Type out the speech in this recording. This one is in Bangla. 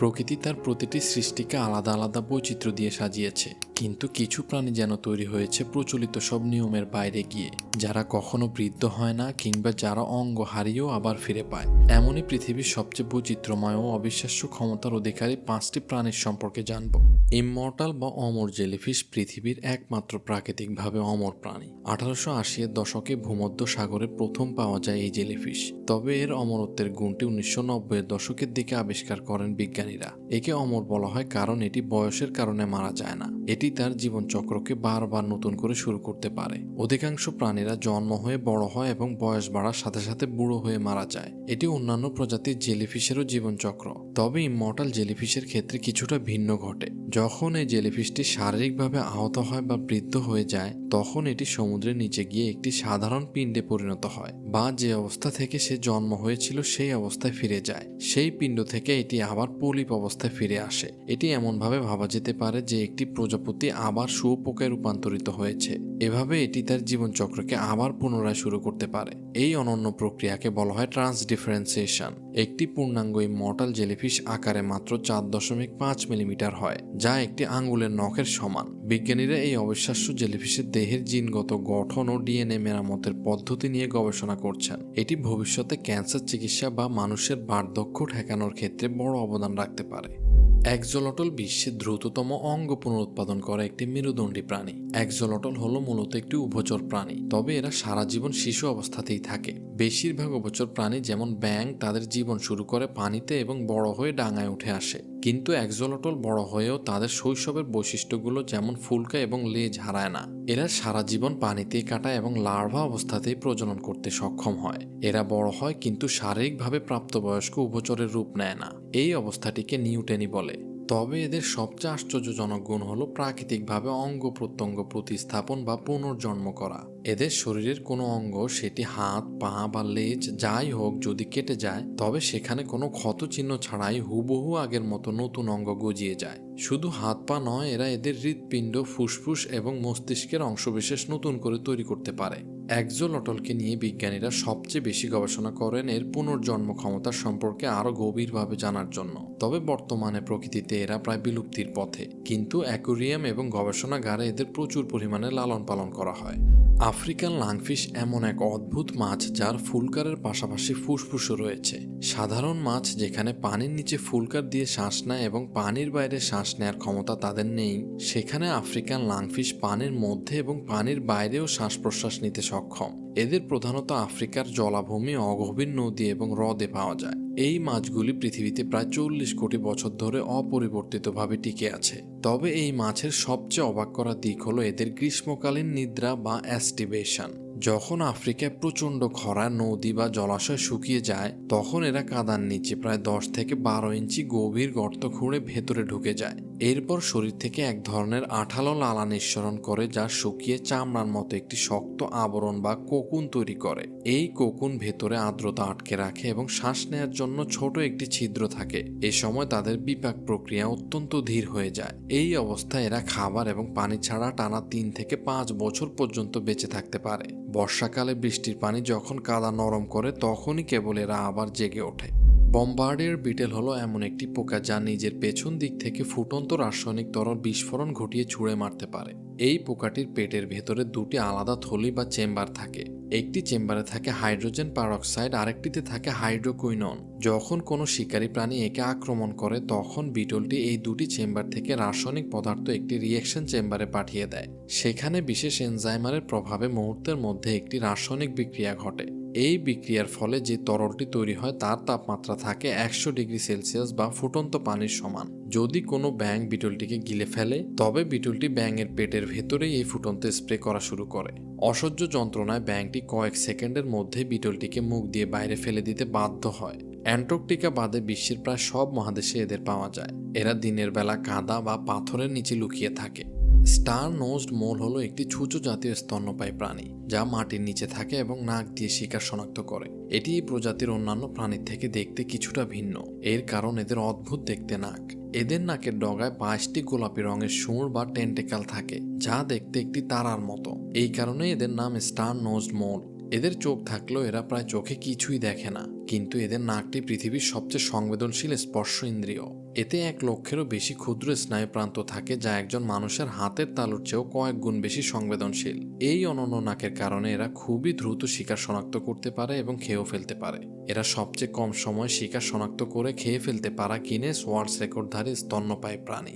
প্রকৃতি তার প্রতিটি সৃষ্টিকে আলাদা আলাদা বৈচিত্র্য দিয়ে সাজিয়েছে, কিন্তু কিছু প্রাণী যেন তৈরি হয়েছে প্রচলিত সব নিয়মের বাইরে গিয়ে, যারা কখনো বৃদ্ধ হয় না কিংবা যারা অঙ্গ হারিয়েও আবার ফিরে পায়। এমনই পৃথিবীর সবচেয়ে বৈচিত্র্যময় ও অবিশ্বাস্য ক্ষমতার অধিকারী 5টি প্রাণীর সম্পর্কে জানব। ইমমর্টাল বা অমর জেলিফিশ পৃথিবীর একমাত্র প্রাকৃতিকভাবে অমর প্রাণী। 1880-এর দশকে ভূমধ্য সাগরে প্রথম পাওয়া যায় এই জেলিফিশ। তবে এর অমরত্বের গুণটি 1990-এর দশকের দিকে আবিষ্কার করেন বিজ্ঞানীরা। একে অমর বলা হয় কারণ এটি বয়সের কারণে মারা যায় না। এটি তার জীবনচক্রকে বারবার নতুন করে শুরু করতে পারে। অধিকাংশ প্রাণীরা জন্ম হয়ে বড় হয় এবং বয়স বাড়ার সাথে সাথে বুড়ো হয়ে মারা যায়। এটি অন্যান্য প্রজাতির জেলিফিশেরও জীবনচক্র। তবে ইমমর্টাল জেলিফিশের ক্ষেত্রে কিছুটা ভিন্ন ঘটে। যখন এই জেলিফিশটি শারীরিকভাবে আহত হয় বা বৃদ্ধ হয়ে যায়, তখন এটি সমুদ্রের নিচে গিয়ে একটি সাধারণ পিণ্ডে পরিণত হয়, বা যে অবস্থা থেকে সে জন্ম হয়েছিল সেই অবস্থায় ফিরে যায়। সেই পিণ্ড থেকে এটি আবার পলিপ অবস্থায় ফিরে আসে। এটি এমনভাবে ভাবা যেতে পারে যে একটি প্রজাপতি আবার শুঁয়োপোকায় রূপান্তরিত হয়েছে। এভাবে এটি তার জীবনচক্রকে আবার পুনরায় শুরু করতে পারে। এই অনন্য প্রক্রিয়াকে বলা হয় ট্রান্সডিফারেন্সিয়েশন। একটি পূর্ণাঙ্গ ইমমর্টাল জেলিফিশ আকারে মাত্র 4.5 মিলিমিটার হয়, যা একটি আঙ্গুলের নখের সমান। বিজ্ঞানীরা এই অবিশ্বাস্য জেলিফিশের দেহের জিনগত গঠন ও ডিএনএ মেরামতের পদ্ধতি নিয়ে গবেষণা করছেন। এটি ভবিষ্যতে ক্যান্সার চিকিৎসা বা মানুষের বার্ধক্য ঠেকানোর ক্ষেত্রে বড় অবদান রাখতে পারে। অ্যাক্সোলটল বিশ্বের দ্রুততম অঙ্গ পুনরুৎপাদন করা একটি মেরুদণ্ডী প্রাণী। অ্যাক্সোলটল হলো মূলত একটি উভচর প্রাণী, তবে এরা সারা জীবন শিশু অবস্থাতেই থাকে। বেশিরভাগ উভচর প্রাণী যেমন ব্যাঙ তাদের জীবন শুরু করে পানিতে এবং বড় হয়ে ডাঙায় উঠে আসে, কিন্তু অ্যাক্সোলটল বড় হয়েও তাদের শৈশবের বৈশিষ্ট্যগুলো যেমন ফুলকা এবং লেজ হারায় না। এরা সারা জীবন পানিতেই কাটায় এবং লার্ভা অবস্থাতেই প্রজনন করতে সক্ষম হয়। এরা বড় হয় কিন্তু শারীরিকভাবে প্রাপ্তবয়স্ক উভচরের রূপ নেয় না। এই অবস্থাটিকে নিউটেনি বলে। তবে এদের সবচেয়ে আশ্চর্যজনক গুণ হলো প্রাকৃতিকভাবে অঙ্গ প্রত্যঙ্গ প্রতিস্থাপন বা পুনর্জন্ম করা। এদের শরীরের কোনো অঙ্গ, সেটি হাত, পা বা লেজ যাই হোক, যদি কেটে যায় তবে সেখানে কোনো ক্ষতচিহ্ন ছাড়াই হুবহু আগের মতো নতুন অঙ্গ গজিয়ে যায়। শুধু হাত পা নয়, এরা এদের হৃৎপিণ্ড, ফুসফুস এবং মস্তিষ্কের অংশবিশেষ নতুন করে তৈরি করতে পারে। অ্যাক্সোলটলকে নিয়ে বিজ্ঞানীরা সবচেয়ে বেশি গবেষণা করেন এর পুনর্জন্ম ক্ষমতা সম্পর্কে আরও গভীরভাবে জানার জন্য। তবে বর্তমানে প্রকৃতিতে এরা প্রায় বিলুপ্তির পথে, কিন্তু অ্যাকুরিয়াম এবং গবেষণাগারে এদের প্রচুর পরিমাণে লালন পালন করা হয়। আফ্রিকান লাংফিশ এমন এক অদ্ভুত মাছ যার ফুলকারের পাশাপাশি ফুসফুসও রয়েছে। সাধারণ মাছ যেখানে পানির নিচে ফুলকার দিয়ে শ্বাস নেয় এবং পানির বাইরে শ্বাস নেয়ার ক্ষমতা তাদের নেই, সেখানে আফ্রিকান লাংফিশ পানির মধ্যে এবং পানির বাইরেও শ্বাস প্রশ্বাস নিতে সক্ষম। এদের প্রধানত আফ্রিকার জলাভূমি, অগভীর নদী এবং হ্রদে পাওয়া যায়। এই মাছগুলি পৃথিবীতে প্রায় 40 কোটি বছর ধরে অপরিবর্তিতভাবে টিকে আছে। তবে এই মাছের সবচেয়ে অবাক করা দিক হলো এদের গ্রীষ্মকালীন নিদ্রা বা অ্যাস্টিবেশন। যখন আফ্রিকায় প্রচণ্ড খরা, নদী বা জলাশয় শুকিয়ে যায়, তখন এরা কাদার নিচে প্রায় 10 থেকে 12 ইঞ্চি গভীর গর্ত খুঁড়ে ভেতরে ঢুকে যায়। এরপর শরীর থেকে এক ধরনের আঠালো লালা নিঃসরণ করে, যা শুকিয়ে চামড়ার মতো একটি শক্ত আবরণ বা কোকুন তৈরি করে। এই কোকুন ভেতরে আর্দ্রতা আটকে রাখে এবং শ্বাস নেয়ার জন্য ছোট একটি ছিদ্র থাকে। এ সময় তাদের বিপাক প্রক্রিয়া অত্যন্ত ধীর হয়ে যায়। এই অবস্থায় এরা খাবার এবং পানি ছাড়া টানা 3 থেকে 5 বছর পর্যন্ত বেঁচে থাকতে পারে। বর্ষাকালে বৃষ্টির পানি যখন কাদা নরম করে, তখনই কেবল এরা আবার জেগে ওঠে। বম্বার্ডিয়ার বিটেল হলো এমন একটি পোকা যা নিজের পেছন দিক থেকে ফুটন্ত রাসায়নিক তরল বিস্ফোরণ ঘটিয়ে ছুঁড়ে মারতে পারে। এই পোকাটির পেটের ভেতরে 2টি আলাদা থলি বা চেম্বার থাকে। একটি চেম্বারে থাকে হাইড্রোজেন পারঅক্সাইড, আরেকটিতে থাকে হাইড্রোকুইনন। যখন কোনো শিকারী প্রাণী একে আক্রমণ করে, তখন বিটলটি এই 2টি চেম্বার থেকে রাসায়নিক পদার্থ একটি রিঅ্যাকশন চেম্বারে পাঠিয়ে দেয়। সেখানে বিশেষ এনজাইমারের প্রভাবে মুহূর্তের মধ্যে একটি রাসায়নিক বিক্রিয়া ঘটে। এই বিক্রিয়ার ফলে যে তরলটি তৈরি হয় তার তাপমাত্রা থাকে 100 ডিগ্রি সেলসিয়াস বা ফুটন্ত পানির সমান। যদি কোনো ব্যাঙ বিটলটিকে গিলে ফেলে, তবে বিটলটি ব্যাঙের পেটের ভেতরেই এই ফুটন্ত স্প্রে করা শুরু করে। অসহ্য যন্ত্রণায় ব্যাঙটি কয়েক সেকেন্ডের মধ্যে বিটলটিকে মুখ দিয়ে বাইরে ফেলে দিতে বাধ্য হয়। অ্যান্টার্কটিকা বাদে বিশ্বের প্রায় সব মহাদেশে এদের পাওয়া যায়। এরা দিনের বেলা কাদা বা পাথরের নিচে লুকিয়ে থাকে। স্টার নোজড মোল হলো একটি ছুঁচো জাতীয় স্তন্যপায়ী প্রাণী যা মাটির নিচে থাকে এবং নাক দিয়ে শিকার শনাক্ত করে। এটি এই প্রজাতির অন্যান্য প্রাণীর থেকে দেখতে কিছুটা ভিন্ন। এর কারণ এদের অদ্ভুত দেখতে নাক। এদের নাকের ডগায় 22টি গোলাপি রঙের সুঁড় বা টেন্টেকাল থাকে, যা দেখতে একটি তারার মতো। এই কারণে এদের নাম স্টার নোজড মোল। এদের চোখ থাকলেও এরা প্রায় চোখে কিছুই দেখে না, কিন্তু এদের নাকটি পৃথিবীর সবচেয়ে সংবেদনশীল স্পর্শ ইন্দ্রিয়। এতে 1 লক্ষেরও বেশি ক্ষুদ্র স্নায়ুপ্রান্ত থাকে, যা একজন মানুষের হাতের তালুর চেয়েও কয়েক গুণ বেশি সংবেদনশীল। এই অনন্য নাকের কারণে এরা খুবই দ্রুত শিকার শনাক্ত করতে পারে এবং খেয়েও ফেলতে পারে। এরা সবচেয়ে কম সময়ে শিকার শনাক্ত করে খেয়ে ফেলতে পারা গিনেস ওয়ার্ল্ড রেকর্ডধারী স্তন্যপায়ী প্রাণী।